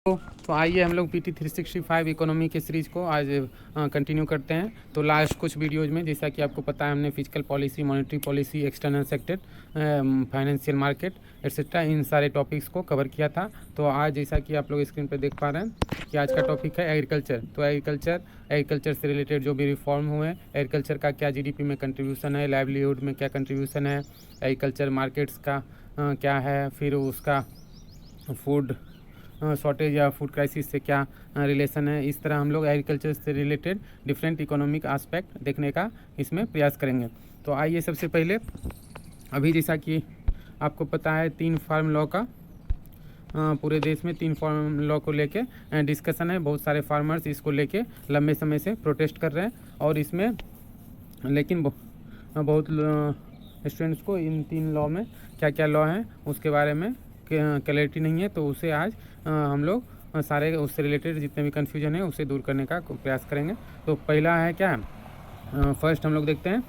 तो आइए हम लोग पीटी 365 इकोनॉमी के सीरीज़ को आज कंटिन्यू करते हैं। तो लास्ट कुछ वीडियोज में जैसा कि आपको पता है हमने physical policy, monetary policy, external sector, financial market etcetera इन सारे टॉपिक्स को कवर किया था। तो आज जैसा कि आप लोग स्क्रीन पर देख पा रहे हैं कि आज का टॉपिक है एग्रीकल्चर। तो एग्रीकल्चर से रिलेटेड जो भी रिफॉर्म हुए, एग्रीकल्चर का क्या जीडीपी में कंट्रीब्यूशन है, लाइवलीहुड में क्या कंट्रीब्यूशन है, एग्रीकल्चर मार्केट्स का क्या है, फिर उसका फूड शॉर्टेज या फूड क्राइसिस से क्या रिलेशन है। इस तरह हम लोग एग्रीकल्चर से रिलेटेड डिफरेंट इकोनॉमिक एस्पेक्ट देखने का इसमें प्रयास करेंगे। तो आइए सबसे पहले अभी जैसा कि आपको पता है 3 फार्म लॉ का पूरे देश में 3 फार्म लॉ को लेके डिस्कशन है। बहुत सारे फार्मर्स इसको लेके लंबे समय से प्रोटेस्ट कर रहे हैं और इसमें लेकिन बहुत स्टूडेंट्स को इन 3 लॉ में क्या क्या लॉ हैं उसके बारे में क्लैरिटी नहीं है। तो उसे आज हम लोग सारे उससे रिलेटेड जितने भी कन्फ्यूजन है उसे दूर करने का प्रयास करेंगे। तो पहला है क्या है, फर्स्ट हम लोग देखते हैं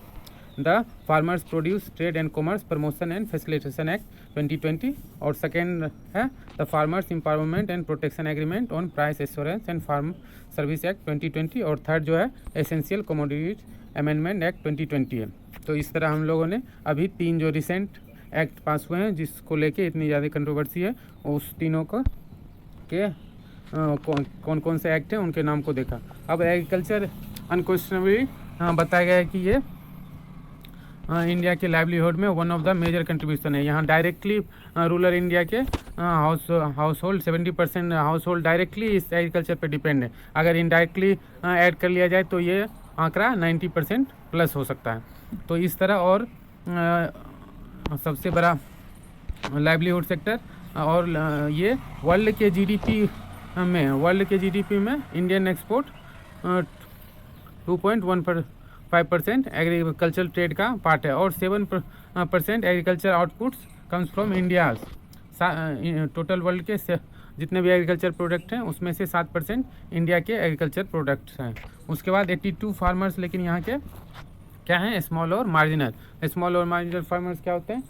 the farmers produce trade and commerce promotion and facilitation act 2020 और सेकेंड है the farmers empowerment and protection agreement on price assurance and farm service act 2020 और थर्ड जो है एसेंशियल कमोडिटीज अमेंडमेंट एक्ट 2020 है। तो इस तरह हम लोगों ने अभी 3 जो रिसेंट एक्ट पास हुए हैं जिसको लेके इतनी ज़्यादा कंट्रोवर्सी है, उस तीनों को के कौन कौन से एक्ट हैं उनके नाम को देखा। अब एग्रीकल्चर अनक्वेश्चनेबली बताया गया है कि ये इंडिया के लाइवलीहुड में one of the major contribution है। यहाँ डायरेक्टली रूरल इंडिया के household 70% household directly इस एग्रीकल्चर पे डिपेंड है। अगर इनडायरेक्टली ऐड कर लिया जाए तो ये आंकड़ा 90% प्लस हो सकता है। तो इस तरह और सबसे बड़ा लाइवलीहुड सेक्टर और ये वर्ल्ड के जीडीपी में इंडियन एक्सपोर्ट 2.15% एग्रीकल्चर ट्रेड का पार्ट है और 7% agriculture outputs comes from India. Total world के जितने भी एग्रीकल्चर प्रोडक्ट हैं उसमें से 7% इंडिया के एग्रीकल्चर प्रोडक्ट्स हैं। उसके बाद 82 फार्मर्स, लेकिन यहाँ के क्या है, स्मॉल और मार्जिनल फार्मर्स क्या होते हैं,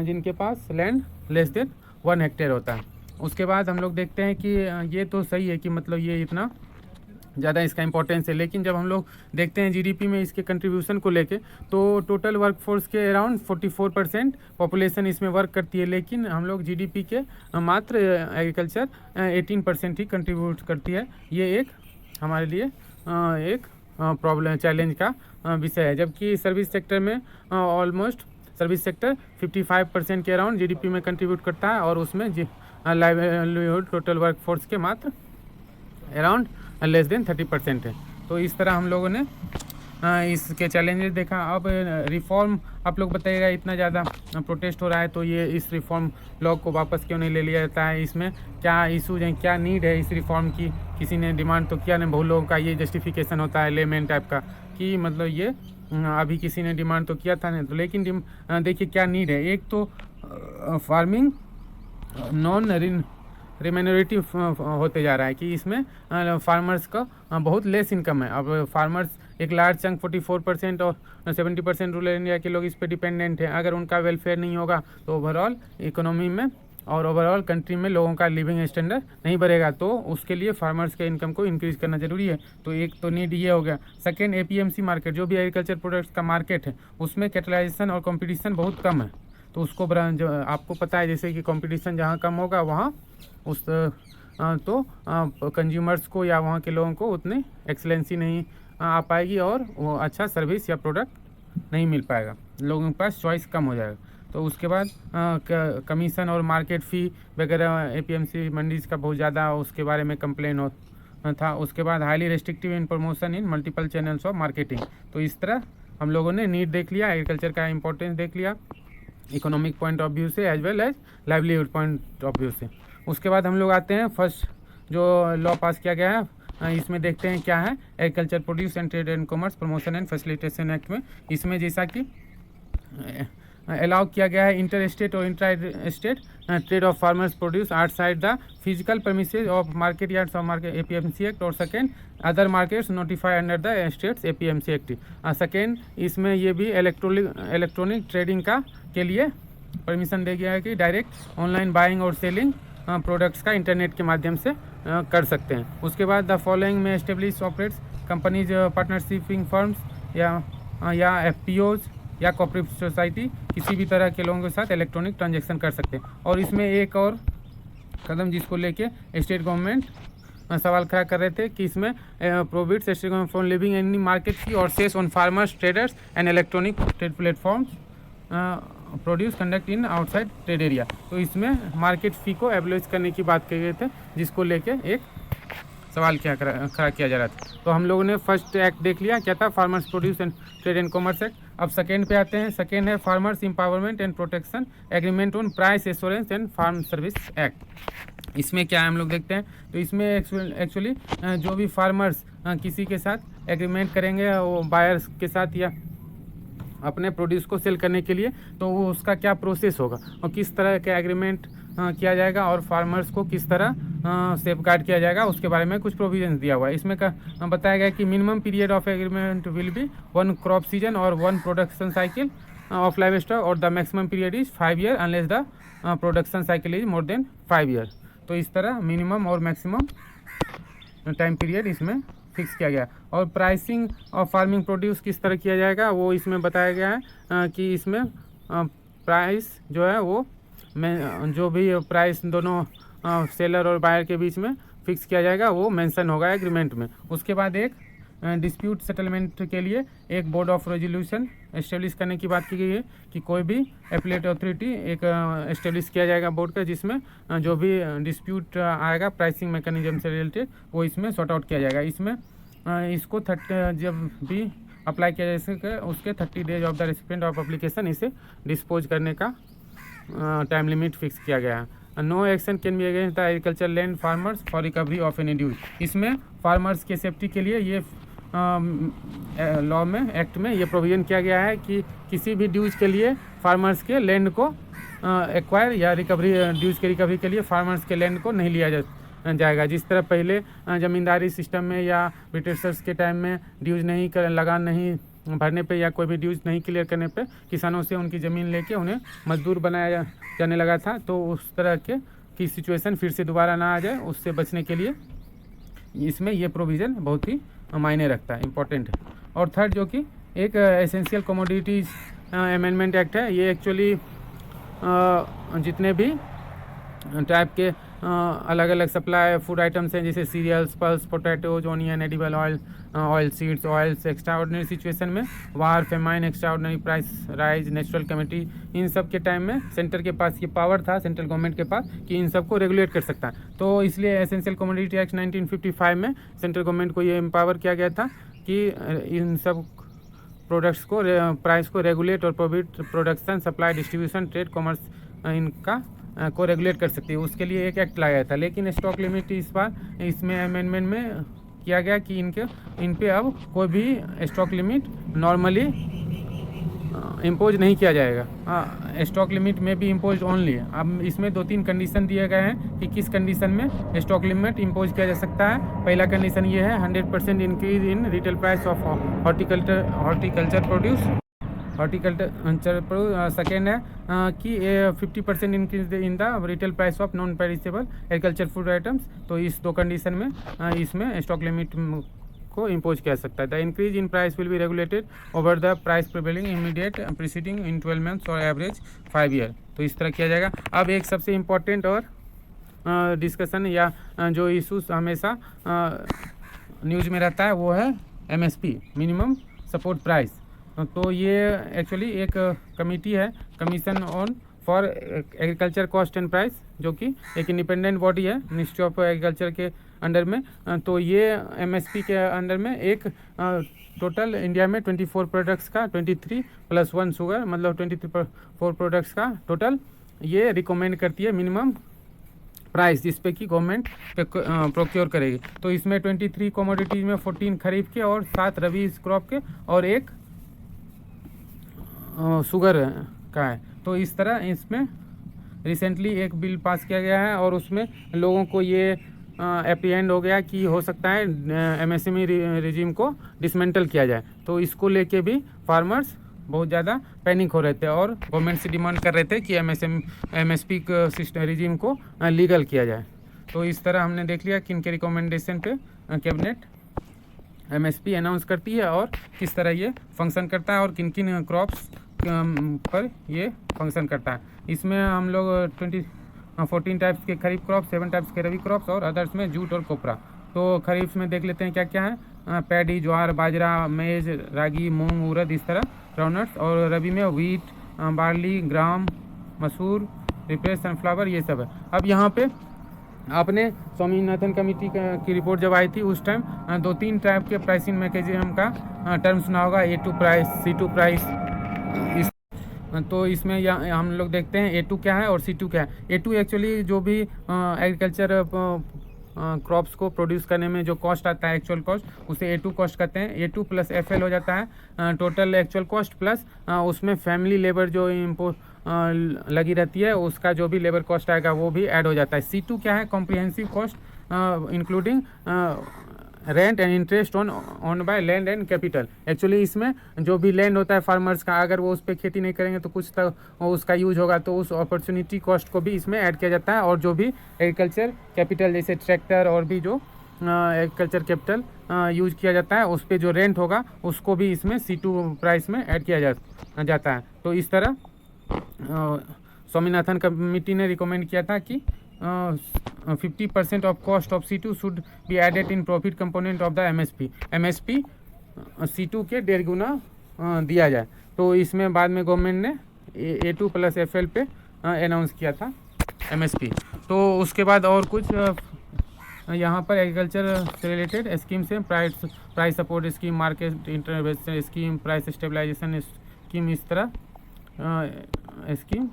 जिनके पास लैंड लेस देन 1 हेक्टेयर होता है। उसके बाद हम लोग देखते हैं कि ये तो सही है कि मतलब ये इतना ज़्यादा इसका इंपॉर्टेंस है, लेकिन जब हम लोग देखते हैं जीडीपी में इसके कंट्रीब्यूशन को लेके तो टोटल वर्कफोर्स के अराउंड 44% पॉपुलेशन इसमें वर्क करती है, लेकिन हम लोग जीडीपी के मात्र एग्रीकल्चर 18% ही कंट्रीब्यूट करती है। ये एक हमारे लिए एक प्रॉब्लम चैलेंज का विषय है। जबकि सर्विस सेक्टर में ऑलमोस्ट सर्विस सेक्टर 55% के अराउंड जीडीपी में कंट्रीब्यूट करता है और उसमें लाइवलीहुड टोटल वर्कफोर्स के मात्र अराउंड लेस देन 30% है। तो इस तरह हम लोगों ने इसके चैलेंजेस देखा। अब रिफॉर्म आप लोग बताइएगा, इतना ज़्यादा प्रोटेस्ट हो रहा है तो ये इस रिफॉर्म लॉ को वापस क्यों नहीं ले लिया जाता है, इसमें क्या इशूज हैं, क्या नीड है इस रिफॉर्म की, किसी ने डिमांड तो किया नहीं। बहुत लोगों का ये जस्टिफिकेशन होता है लेमैन टाइप का कि मतलब ये अभी किसी ने डिमांड तो किया था नहीं तो, लेकिन देखिए क्या नीड है। एक तो फार्मिंग नॉन रिमेनरेटिव होते जा रहा है कि इसमें फार्मर्स का बहुत लेस इनकम है। अब फार्मर्स एक लार्ज चंक 44% और 70% रूरल इंडिया के लोग इस पर डिपेंडेंट हैं। अगर उनका वेलफेयर नहीं होगा तो ओवरऑल इकोनॉमी में और ओवरऑल कंट्री में लोगों का लिविंग स्टैंडर्ड नहीं बढ़ेगा। तो उसके लिए फार्मर्स के इनकम को इंक्रीज करना जरूरी है। तो एक तो नीड ये हो गया। सेकेंड, एपीएमसी मार्केट, जो भी एग्रीकल्चर प्रोडक्ट्स का मार्केट है उसमें कैपिटलाइजेशन और कंपटीशन बहुत कम है। तो उसको जो आपको पता है जैसे कि कंपटीशन जहाँ कम होगा वहाँ उस तो कंज्यूमर्स को या वहाँ के लोगों को उतनी एक्सलेंसी नहीं आ पाएगी और वो अच्छा सर्विस या प्रोडक्ट नहीं मिल पाएगा, लोगों के पास चॉइस कम हो जाएगा। तो उसके बाद कमीशन और मार्केट फ़ी वगैरह एपीएमसी मंडीज़ का बहुत ज़्यादा उसके बारे में कंप्लेन था। उसके बाद highly restrictive in promotion in multiple channels of marketing. तो इस तरह हम लोगों ने नीड देख लिया, एग्रीकल्चर का इंपॉर्टेंस देख लिया इकोनॉमिक पॉइंट ऑफ व्यू से as well as livelihood point of view से। उसके बाद हम लोग आते हैं फर्स्ट जो लॉ पास किया गया है, इसमें देखते हैं क्या है, agriculture produce and trade and commerce promotion and facilitation act में। इसमें जैसा कि अलाउ किया गया है इंटर स्टेट और intra state trade of farmers produce outside the physical premises of market yards of market APMC act और second other markets notify under the states APMC act. Second इसमें ये भी इलेक्ट्रॉनिक ट्रेडिंग के लिए permission दे गया है कि डायरेक्ट ऑनलाइन बाइंग और सेलिंग प्रोडक्ट्स का इंटरनेट के माध्यम से कर सकते हैं। उसके बाद द फॉलोइंग में एस्टेब्लिश ऑपरेट्स कंपनीज पार्टनरशिपिंग फर्म्स या एफपीओज या कोऑपरेटिव सोसाइटी किसी भी तरह के लोगों के साथ इलेक्ट्रॉनिक ट्रांजैक्शन कर सकते हैं। और इसमें एक और कदम जिसको लेके स्टेट गवर्नमेंट सवाल खड़ा कर रहे थे कि इसमें prohibits state government from levying any market fee और cess on farmers traders and electronic trade platforms produce conduct in outside trade area. तो इसमें मार्केट फ़ी को एबलिश करने की बात कही गए थे, जिसको लेके एक सवाल खड़ा किया जा रहा था। तो हम लोगों ने फर्स्ट एक्ट देख लिया, क्या था, farmers produce and trade and commerce act. अब सेकेंड पे आते हैं। सेकेंड है farmers empowerment and protection agreement on price assurance and farm service act. इसमें क्या है हम लोग देखते हैं। तो इसमें एक्चुअली जो भी फार्मर्स किसी के साथ एग्रीमेंट करेंगे वो बायर्स के साथ या अपने प्रोड्यूस को सेल करने के लिए, तो वो उसका क्या प्रोसेस होगा और किस तरह का एग्रीमेंट किया जाएगा और फार्मर्स को किस तरह सेफगार्ड किया जाएगा, उसके बारे में कुछ प्रोविजन दिया हुआ है। इसमें बताया गया कि minimum period of agreement will be 1 crop season और 1 production cycle of livestock और the maximum period is 5 year unless the production cycle is more than 5 year. तो इस तरह मिनिमम और मैक्सिमम टाइम पीरियड इसमें फिक्स किया गया। और प्राइसिंग ऑफ फार्मिंग प्रोड्यूस किस तरह किया जाएगा वो इसमें बताया गया है कि इसमें प्राइस जो है वो जो भी प्राइस दोनों सेलर और बायर के बीच में फिक्स किया जाएगा वो मेंशन होगा एग्रीमेंट में। उसके बाद एक डिस्प्यूट सेटलमेंट के लिए एक बोर्ड ऑफ रेजोल्यूशन एस्टेब्लिश करने की बात की गई है कि कोई भी एपलेट अथॉरिटी एक एस्टेब्लिश किया जाएगा बोर्ड का, जिसमें जो भी डिस्प्यूट आएगा प्राइसिंग मैकेनिज्म से रिलेटेड वो इसमें सॉर्ट आउट किया जाएगा। इसमें इसको जब भी अप्लाई किया जा सके उसके 30 days of the recipient of application इसे डिस्पोज करने का टाइम लिमिट फिक्स किया गया है। No action can be against the agriculture land farmers for recovery of any dues. इसमें फार्मर्स के सेफ्टी के लिए ये लॉ में एक्ट में ये प्रोविज़न किया गया है कि किसी भी ड्यूज के लिए फार्मर्स के लैंड को एक्वायर या रिकवरी ड्यूज के रिकवरी के लिए फार्मर्स के लैंड को नहीं लिया जाएगा। जिस तरह पहले ज़मींदारी सिस्टम में या ब्रिटिशर्स के टाइम में ड्यूज नहीं लगान नहीं भरने पे या कोई भी ड्यूज नहीं क्लियर करने पे किसानों से उनकी ज़मीन लेके उन्हें मजदूर बनाया जाने लगा था। तो उस तरह की सिचुएशन फिर से दोबारा ना आ जाए, उससे बचने के लिए इसमें ये प्रोविज़न बहुत ही मायने रखता है, इम्पोर्टेंट है। और थर्ड जो कि एक एसेंशियल कमोडिटीज़ अमेंडमेंट एक्ट है। ये एक्चुअली जितने भी टाइप के अलग अलग सप्लाई फूड आइटम्स हैं जैसे cereals, pulse, potatoes, onion, edible oil, oil seeds, oils, extraordinary situation में war, famine, extraordinary price rise, natural calamity, इन सब के टाइम में सेंटर के पास ये पावर था, सेंट्रल गवर्नमेंट के पास, कि इन सब को रेगुलेट कर सकता है। तो इसलिए एसेंशियल कमोडिटी एक्ट 1955 में सेंट्रल गवर्नमेंट को ये एम्पावर किया गया था कि इन सब प्रोडक्ट्स को प्राइस को रेगुलेट और production, supply, distribution, trade, commerce इनका को रेगुलेट कर सकती है। उसके लिए एक एक्ट लाया था। लेकिन स्टॉक लिमिट इस बार इसमें अमेंडमेंट में किया गया कि इन पे अब कोई भी स्टॉक लिमिट नॉर्मली इम्पोज नहीं किया जाएगा। स्टॉक लिमिट में भी इम्पोज ओनली है। अब इसमें 2-3 कंडीशन दिए गए हैं कि किस कंडीशन में स्टॉक लिमिट इम्पोज किया जा सकता है। पहला कंडीशन ये है 100% increase in retail price of horticulture produce. Second है कि 50% increase in the retail price of non perishable agriculture food items. तो इस 2 कंडीशन में इसमें स्टॉक लिमिट को इम्पोज किया सकता है। The increase in price will be regulated over the price prevailing immediate preceding in 12 months और एवरेज 5 ईयर। तो इस तरह किया जाएगा। अब एक सबसे इम्पोर्टेंट और डिस्कशन या जो इशूज़ हमेशा न्यूज़ में रहता है वो है MSP, मिनिमम सपोर्ट प्राइस। तो ये एक्चुअली एक कमेटी है, commission on for agriculture cost and price, जो कि एक इंडिपेंडेंट बॉडी है मिनिस्ट्री ऑफ एग्रीकल्चर के अंडर में। तो ये MSP के अंडर में एक टोटल इंडिया में 24 प्रोडक्ट्स का 23 + 1 शुगर मतलब 24 प्रोडक्ट्स का टोटल ये रिकमेंड करती है मिनिमम प्राइस जिस पे कि गवर्नमेंट प्रोक्योर करेगी। तो इसमें 23 कमोडिटीज़ में 14 खरीफ के और 7 रबी क्रॉप के और एक शुगर का है। तो इस तरह इसमें रिसेंटली एक बिल पास किया गया है और उसमें लोगों को ये एप्रीहेंड हो गया कि हो सकता है MSME रिजीम को डिसमेंटल किया जाए। तो इसको लेके भी फार्मर्स बहुत ज़्यादा पैनिक हो रहे थे और गवर्नमेंट से डिमांड कर रहे थे कि MSP रिजीम को लीगल किया जाए। तो इस तरह हमने देख लिया किन के रिकमेंडेशन पे कैबिनेट MSP अनाउंस करती है और किस तरह ये फंक्शन करता है और किन किन क्रॉप्स पर ये फंक्शन करता है। इसमें हम लोग 14 टाइप्स के खरीफ क्रॉप, 7 टाइप्स के रबी क्रॉप्स और अदर्स में जूट और कोपरा। तो खरीफ में देख लेते हैं क्या क्या है। पैडी, ज्वार, बाजरा, मेज, रागी, मूंग, उड़द, इस तरह ग्राउंडनट्स। और रबी में व्हीट, बार्ली, ग्राम, मसूर, रिपेस, सनफ्लावर, ये सब है। अब यहाँ पे आपने स्वामीनाथन कमेटी की रिपोर्ट जब आई थी उस टाइम 2-3 टाइप के प्राइसिंग मैकेनिज्म का टर्म सुना होगा, A2 प्राइस, C2 प्राइस। तो इसमें हम लोग देखते हैं A2 क्या है और C2 क्या है। A2 एक्चुअली जो भी एग्रीकल्चर क्रॉप्स को प्रोड्यूस करने में जो कॉस्ट आता है, एक्चुअल कॉस्ट, उसे A2 कॉस्ट कहते हैं। A2 प्लस FL हो जाता है टोटल एक्चुअल कॉस्ट प्लस उसमें फैमिली लेबर जो लगी रहती है उसका जो भी लेबर कॉस्ट आएगा वो भी ऐड हो जाता है। C2 क्या है? Comprehensive cost including rent and interest on by land and capital. Actually इसमें जो भी लैंड होता है फार्मर्स का, अगर वो उस पर खेती नहीं करेंगे तो कुछ तक उसका यूज होगा, तो उस अपॉर्चुनिटी कॉस्ट को भी इसमें ऐड किया जाता है। और जो भी एग्रीकल्चर कैपिटल जैसे ट्रैक्टर और भी जो एग्रीकल्चर कैपिटल यूज किया जाता है उस पर जो रेंट होगा उसको भी इसमें C2 प्राइस में ऐड किया जाता है। तो इस तरह स्वामीनाथन कमेटी ने रिकमेंड किया था कि 50% of cost of C2 should be added in profit component of the MSP C2 के 1.5 गुना दिया जाए। तो इसमें बाद में गवर्नमेंट ने A2 प्लस FL पे अनाउंस किया था MSP। तो उसके बाद और कुछ यहाँ पर एग्रीकल्चर से रिलेटेड स्कीम से price support scheme, market intervention scheme, price stabilization scheme, इस तरह स्कीम।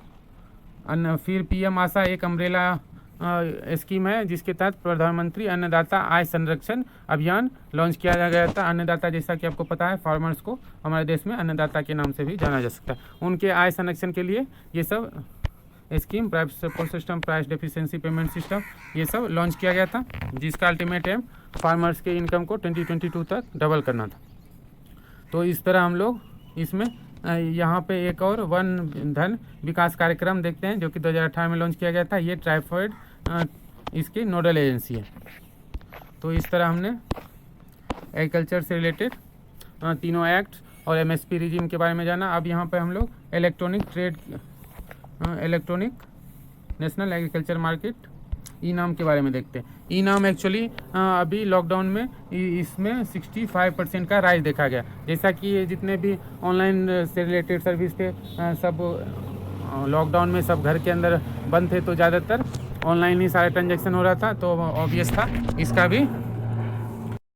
फिर PM आशा एक अम्ब्रेला स्कीम है जिसके तहत प्रधानमंत्री अन्नदाता आय संरक्षण अभियान लॉन्च किया गया था। अन्नदाता जैसा कि आपको पता है फार्मर्स को हमारे देश में अन्नदाता के नाम से भी जाना जा सकता है। उनके आय संरक्षण के लिए ये सब scheme, price support system, price deficiency payment system, ये सब लॉन्च किया गया था जिसका अल्टीमेट एम फार्मर्स के इनकम को 2022 तक डबल करना था। तो इस तरह हम लोग इसमें यहाँ पे एक और वन धन विकास कार्यक्रम देखते हैं जो कि 2018 में लॉन्च किया गया था। ये ट्राइफेड इसकी नोडल एजेंसी है। तो इस तरह हमने एग्रीकल्चर से रिलेटेड तीनों एक्ट और MSP रिजीम के बारे में जाना। अब यहाँ पे हम लोग electronic national agriculture market e-NAM के बारे में देखते हैं। ई-नाम एक्चुअली अभी लॉकडाउन में इसमें 65% का राइज देखा गया। जैसा कि जितने भी ऑनलाइन से रिलेटेड सर्विस थे सब लॉकडाउन में सब घर के अंदर बंद थे, तो ज़्यादातर ऑनलाइन ही सारा ट्रांजैक्शन हो रहा था, तो ऑब्वियस था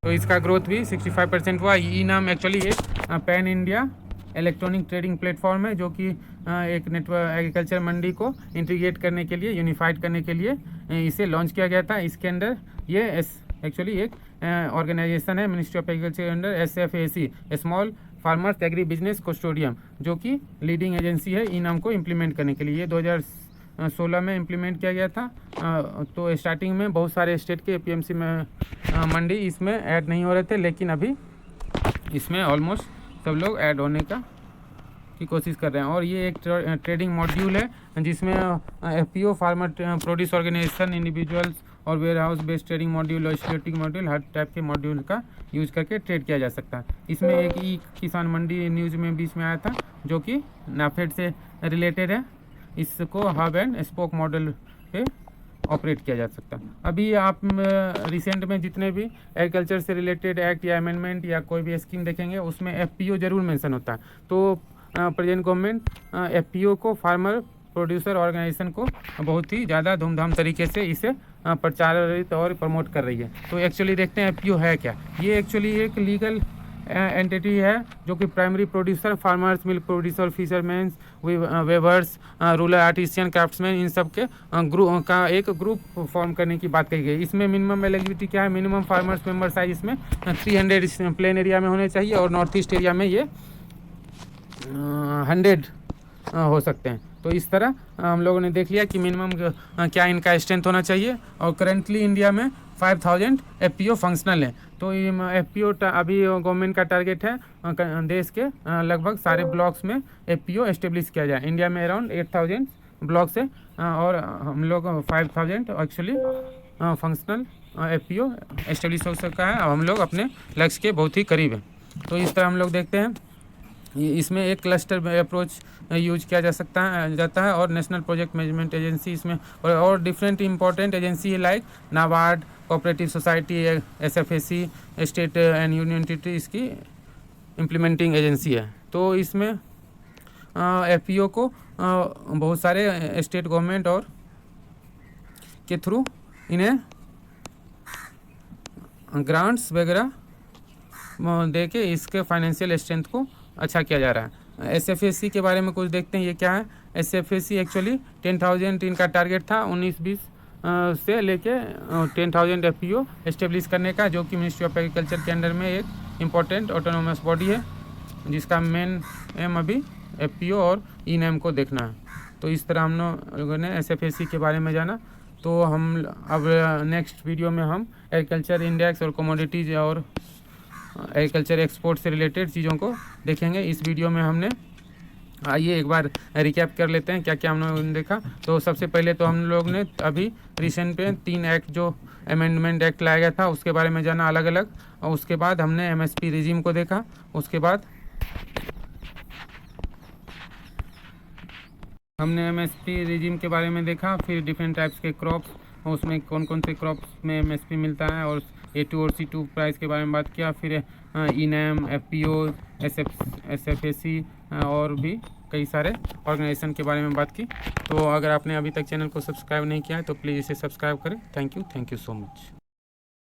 इसका ग्रोथ भी 65% हुआ। ई-नाम एक्चुअली एक pan India electronic trading platform है जो कि एक नेटवर्क एग्रीकल्चर मंडी को इंटीग्रेट करने के लिए, यूनिफाइड करने के लिए इसे लॉन्च किया गया था। इसके अंदर ये एक्चुअली एक ऑर्गेनाइजेशन है ministry of agriculture under SFAC, small farmers agri business consortium, जो कि लीडिंग एजेंसी है ई-नाम को इम्प्लीमेंट करने के लिए। ये 2016 में इम्प्लीमेंट किया गया था। तो स्टार्टिंग में बहुत सारे स्टेट के APMC में मंडी इसमें ऐड नहीं हो रहे थे, लेकिन अभी इसमें ऑलमोस्ट सब लोग ऐड होने की कोशिश कर रहे हैं। और ये एक ट्रेडिंग मॉड्यूल है जिसमें FPO, farmer produce organisation, individuals और warehouse based trading module और स्टेटिक मॉड्यूल, हर टाइप के मॉड्यूल का यूज करके ट्रेड किया जा सकता है। इसमें एक किसान मंडी न्यूज़ में बीच में आया था जो कि नाफेड से रिलेटेड है। इसको हब एंड स्पोक मॉडल पे ऑपरेट किया जा सकता है। अभी आप रिसेंट में जितने भी एग्रीकल्चर से रिलेटेड एक्ट या अमेंडमेंट या कोई भी स्कीम देखेंगे उसमें FPO जरूर मेंशन होता है। तो प्रेजेंट गवर्नमेंट FPO को, फार्मर प्रोड्यूसर ऑर्गेनाइजेशन को, बहुत ही ज़्यादा धूमधाम तरीके से इसे प्रचारित और प्रमोट कर रही है। तो एक्चुअली देखते हैं FPO है क्या। ये एक्चुअली एक लीगल एंटिटी है जो कि primary producer, farmers, milk producer, fisherman, weavers, rural artisan, craftsman, इन सब के ग्रुप का एक ग्रुप फॉर्म करने की बात कही गई। इसमें मिनिमम एलिजिबिलिटी क्या है? मिनिमम फार्मर्स मेंबर साइज इसमें 300 प्लेन एरिया में होने चाहिए और नॉर्थ ईस्ट एरिया में ये 100 हो सकते हैं। तो इस तरह हम लोगों ने देख लिया कि मिनिमम क्या इनका स्ट्रेंथ होना चाहिए। और करेंटली इंडिया में 5000 FPO फंक्शनल है। तो ये FPO अभी गवर्नमेंट का टारगेट है देश के लगभग सारे ब्लॉक्स में FPO एस्टेब्लिश किया जाए। इंडिया में अराउंड 8000 ब्लॉक्स है और हम लोग 5000 एक्चुअली फंक्शनल FPO एस्टेब्लिश हो सका है। अब हम लोग अपने लक्ष्य के बहुत ही करीब हैं। तो इस तरह हम लोग देखते हैं इसमें एक क्लस्टर अप्रोच यूज किया जाता है और नेशनल प्रोजेक्ट मैनेजमेंट एजेंसी इसमें और different important agency like NABARD, cooperative society, SFAC, state and union territory इसकी इम्प्लीमेंटिंग एजेंसी है। तो इसमें FPO को बहुत सारे स्टेट गवर्नमेंट और के थ्रू इन्हें ग्रांट्स वगैरह दे के इसके फाइनेंशियल स्ट्रेंथ को अच्छा किया जा रहा है। SFAC के बारे में कुछ देखते हैं, ये क्या है। SFAC एक्चुअली 10,000 इनका टारगेट था 19-20 से लेके 10,000 FPO एस्टेब्लिश करने का, जो कि मिनिस्ट्री ऑफ एग्रीकल्चर के अंडर में एक इम्पॉर्टेंट ऑटोनोमस बॉडी है जिसका मेन एम अभी FPO और ENAM को देखना है। तो इस तरह हम लोगों ने SFAC के बारे में जाना। तो हम अब नेक्स्ट वीडियो में हम एग्रीकल्चर इंडेक्स और कमोडिटीज़ और एग्रीकल्चर एक्सपोर्ट से रिलेटेड चीज़ों को देखेंगे। इस वीडियो में हमने आइए एक बार रिकैप कर लेते हैं क्या क्या हम लोगों ने देखा। तो सबसे पहले तो हम लोग ने अभी रिसेंट पे 3 एक्ट जो अमेंडमेंट एक्ट लाया गया था उसके बारे में जाना अलग अलग, और उसके बाद हमने MSP रिजीम को देखा। उसके बाद हमने MSP रिजीम के बारे में देखा, फिर डिफरेंट टाइप्स के क्रॉप्स, उसमें कौन कौन से क्रॉप्स में MSP मिलता है, और A2 और C2 प्राइस के बारे में बात किया। फिर ENAM, FPO, SFAC और भी कई सारे ऑर्गेनाइजेशन के बारे में बात की। तो अगर आपने अभी तक चैनल को सब्सक्राइब नहीं किया है तो प्लीज़ इसे सब्सक्राइब करें। Thank you so much.